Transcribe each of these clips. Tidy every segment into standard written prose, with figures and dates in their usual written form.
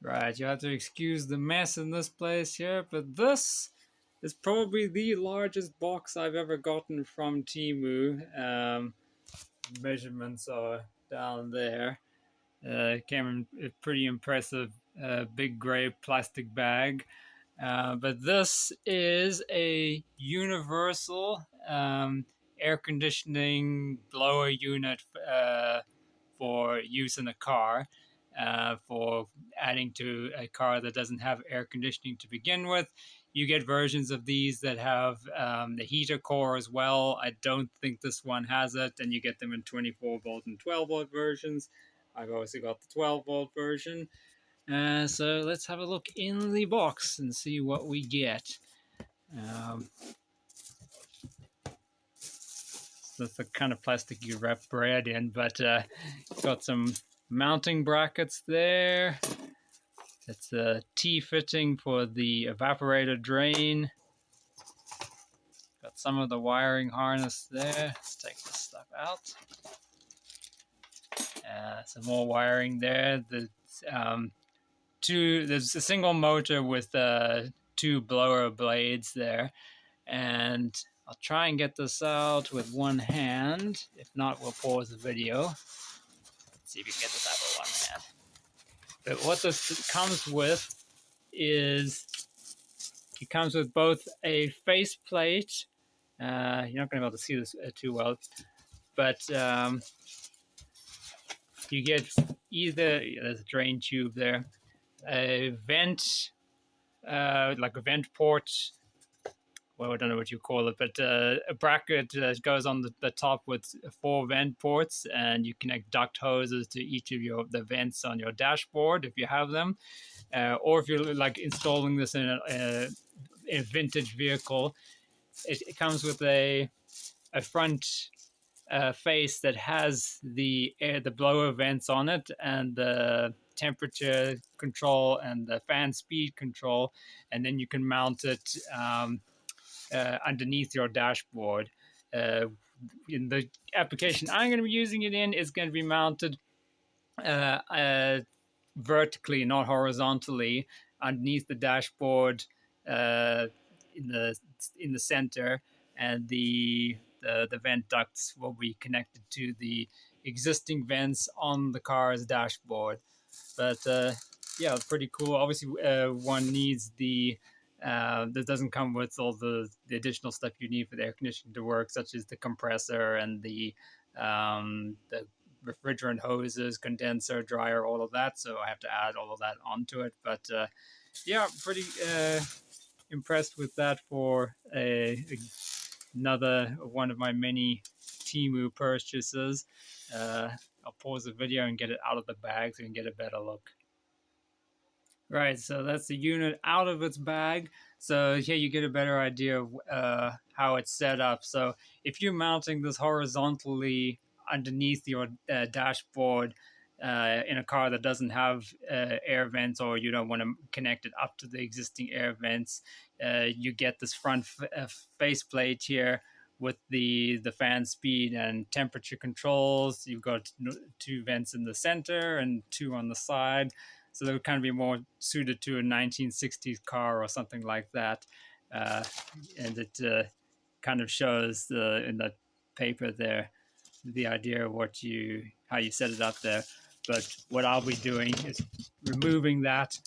Right, you have to excuse the mess in this place here, but this is probably the largest box I've ever gotten from Temu. Measurements are down there. Came in a pretty impressive big gray plastic bag. But this is a universal air conditioning blower unit for use in a car, for adding to a car that doesn't have air conditioning to begin with. You get versions of these that have the heater core as well. I don't think this one has it, and you get them in 24 volt and 12 volt versions. I've also got the 12 volt version. So let's have a look in the box and see what we get. That's the kind of plastic you wrap bread in, but got some mounting brackets there. That's a T-fitting for the evaporator drain. Got some of the wiring harness there. Let's take this stuff out. Some more wiring there. There's a single motor with two blower blades there, and I'll try and get this out with one hand. If not, we'll pause the video. Let's see if we can get this out with one hand. But what this comes with is it comes with both a faceplate. You're not going to be able to see this too well, but you get either, there's a drain tube there, a vent, like a vent port. Well, I don't know what you call it, but a bracket goes on the top with 4 vent ports, and you connect duct hoses to each of the vents on your dashboard if you have them, or if you're like installing this in a vintage vehicle. It comes with a front face that has the blower vents on it, and the temperature control and the fan speed control, and then you can mount it underneath your dashboard. In the application I'm going to be using it in, it's going to be mounted vertically, not horizontally, underneath the dashboard in the center, and the vent ducts will be connected to the existing vents on the car's dashboard. But yeah, pretty cool. Obviously, one needs that doesn't come with all the additional stuff you need for the air conditioning to work, such as the compressor and the refrigerant hoses, condenser, dryer, all of that. So I have to add all of that onto it. But yeah, pretty impressed with that for another one of my many Temu purchases. I'll pause the video and get it out of the bag so you can get a better look. Right, so that's the unit out of its bag. So here you get a better idea of how it's set up. So if you're mounting this horizontally underneath your dashboard in a car that doesn't have air vents, or you don't want to connect it up to the existing air vents, you get this front faceplate here with the fan speed and temperature controls. You've got 2 vents in the center and 2 on the side. So they would kind of be more suited to a 1960s car or something like that. And it kind of shows in the paper there the idea of how you set it up there. But what I'll be doing is removing that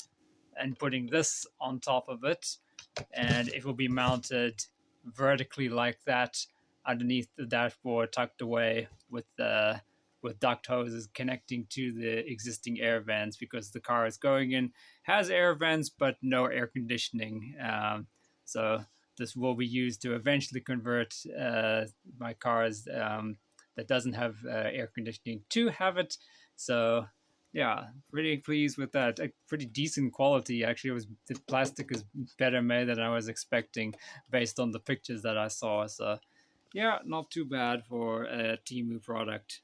and putting this on top of it, and it will be mounted vertically like that underneath the dashboard, tucked away with duct hoses connecting to the existing air vents, because the car is going in has air vents but no air conditioning. So this will be used to eventually convert my cars that doesn't have air conditioning to have it. So yeah, really pleased with that. A pretty decent quality, actually. The plastic is better made than I was expecting based on the pictures that I saw. So yeah, not too bad for a Temu product.